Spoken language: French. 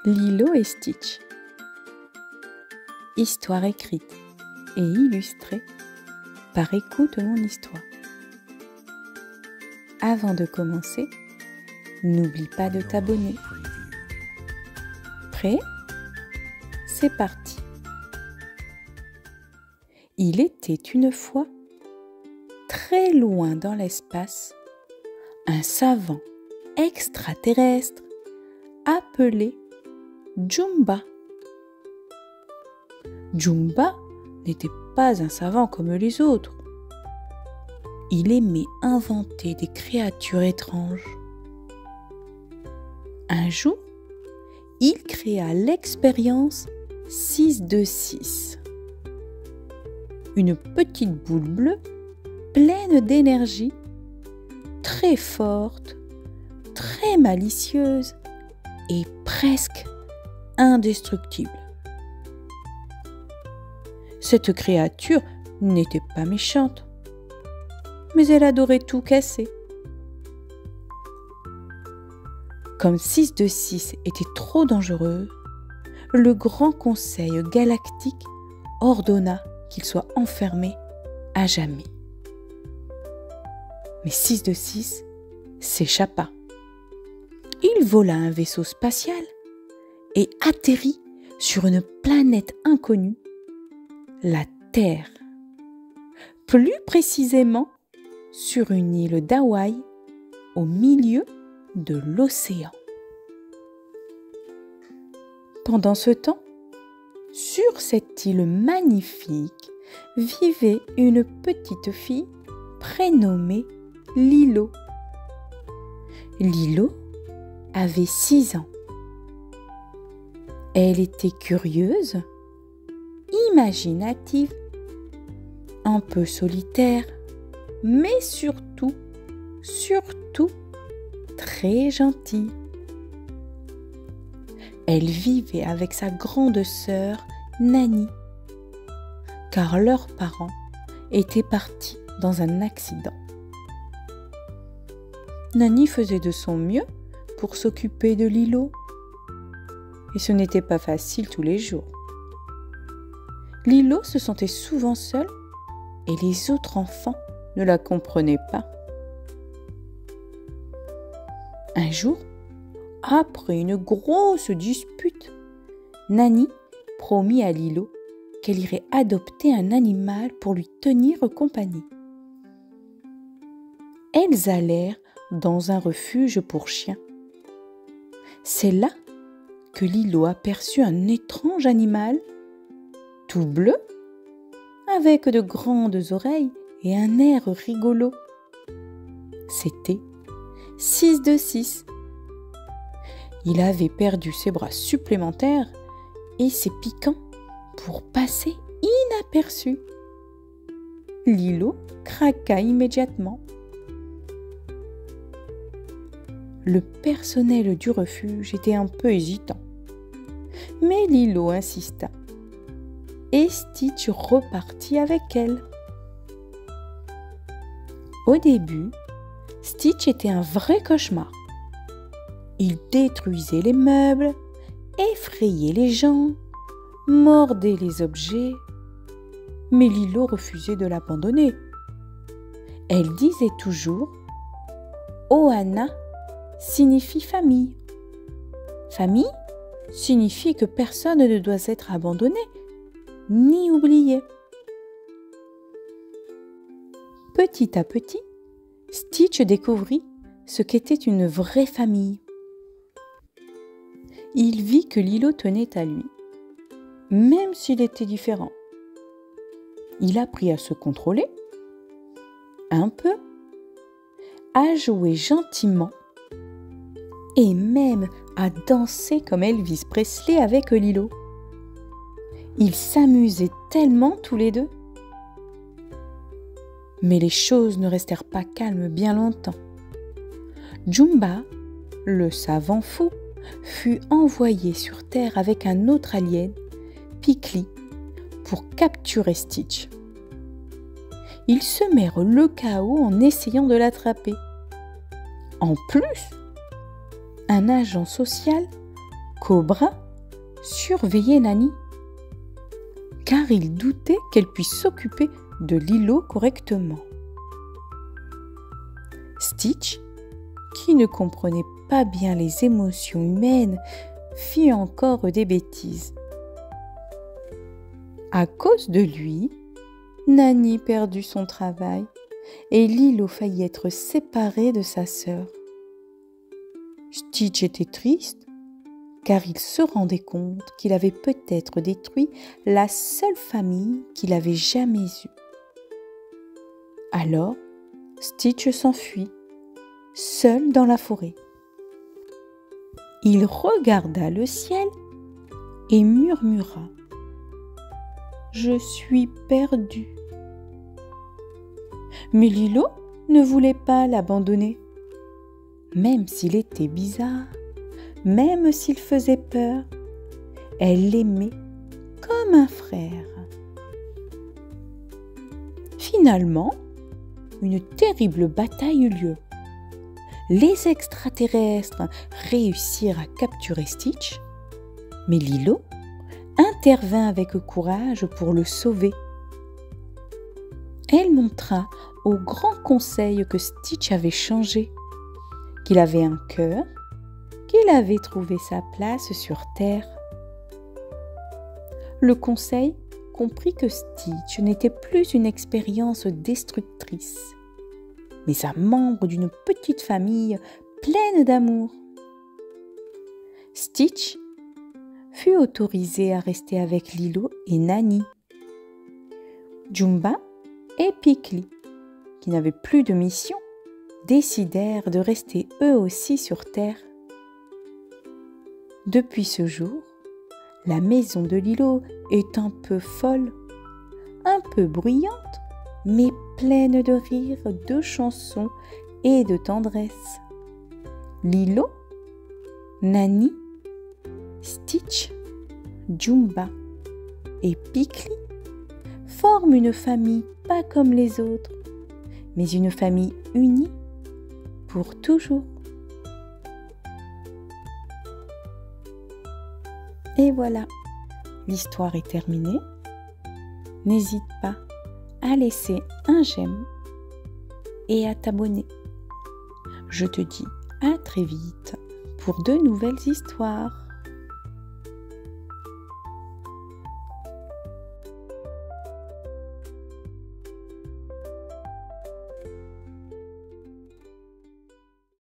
Lilo et Stitch. Histoire écrite et illustrée par Écoute mon histoire. Avant de commencer, n'oublie pas de t'abonner. Prêt? C'est parti. Il était une fois, très loin dans l'espace, un savant extraterrestre appelé Jumba. Jumba n'était pas un savant comme les autres. Il aimait inventer des créatures étranges. Un jour, il créa l'expérience 626. Une petite boule bleue pleine d'énergie, très forte, très malicieuse et presque indestructible. Cette créature n'était pas méchante, mais elle adorait tout casser. Comme 626 était trop dangereux, le Grand Conseil galactique ordonna qu'il soit enfermé à jamais. Mais 626 s'échappa. Il vola un vaisseau spatial et atterrit sur une planète inconnue, la Terre. Plus précisément, sur une île d'Hawaï, au milieu de l'océan. Pendant ce temps, sur cette île magnifique, vivait une petite fille prénommée Lilo. Lilo avait 6 ans. Elle était curieuse, imaginative, un peu solitaire, mais surtout très gentille. Elle vivait avec sa grande sœur Nani, car leurs parents étaient partis dans un accident. Nani faisait de son mieux pour s'occuper de Lilo, et ce n'était pas facile tous les jours. Lilo se sentait souvent seule et les autres enfants ne la comprenaient pas. Un jour, après une grosse dispute, Nani promit à Lilo qu'elle irait adopter un animal pour lui tenir compagnie. Elles allèrent dans un refuge pour chiens. C'est là que Lilo aperçut un étrange animal, tout bleu, avec de grandes oreilles et un air rigolo. C'était 626. Il avait perdu ses bras supplémentaires et ses piquants pour passer inaperçu. Lilo craqua immédiatement. Le personnel du refuge était un peu hésitant, mais Lilo insista et Stitch repartit avec elle. Au début, Stitch était un vrai cauchemar. Il détruisait les meubles, effrayait les gens, mordait les objets, mais Lilo refusait de l'abandonner. Elle disait toujours « Ohana » signifie famille. Famille signifie que personne ne doit être abandonné ni oublié. Petit à petit, Stitch découvrit ce qu'était une vraie famille. Il vit que Lilo tenait à lui, même s'il était différent. Il apprit à se contrôler, un peu, à jouer gentiment et même à danser comme Elvis Presley avec Lilo. Ils s'amusaient tellement tous les deux. Mais les choses ne restèrent pas calmes bien longtemps. Jumba, le savant fou, fut envoyé sur Terre avec un autre alien, Pikli, pour capturer Stitch. Ils semèrent le chaos en essayant de l'attraper. En plus, un agent social Cobra surveillait Nani, car il doutait qu'elle puisse s'occuper de Lilo correctement. Stitch, qui ne comprenait pas bien les émotions humaines, fit encore des bêtises. À cause de lui, Nani perdut son travail et Lilo faillit être séparée de sa sœur. Stitch était triste car il se rendait compte qu'il avait peut-être détruit la seule famille qu'il avait jamais eue. Alors, Stitch s'enfuit, seul dans la forêt. Il regarda le ciel et murmura : « Je suis perdu. » Mais Lilo ne voulait pas l'abandonner. Même s'il était bizarre, même s'il faisait peur, elle l'aimait comme un frère. Finalement, une terrible bataille eut lieu. Les extraterrestres réussirent à capturer Stitch, mais Lilo intervint avec courage pour le sauver. Elle montra au grand conseil que Stitch avait changé, qu'il avait un cœur, qu'il avait trouvé sa place sur Terre. Le conseil comprit que Stitch n'était plus une expérience destructrice, mais un membre d'une petite famille pleine d'amour. Stitch fut autorisé à rester avec Lilo et Nani. Jumba et Pikli, qui n'avaient plus de mission, décidèrent de rester eux aussi sur Terre. Depuis ce jour, la maison de Lilo est un peu folle, un peu bruyante, mais pleine de rires, de chansons et de tendresse. Lilo, Nani, Stitch, Jumba et Pikli forment une famille pas comme les autres, mais une famille unie pour toujours. Et voilà, l'histoire est terminée. N'hésite pas à laisser un j'aime et à t'abonner. Je te dis à très vite pour de nouvelles histoires.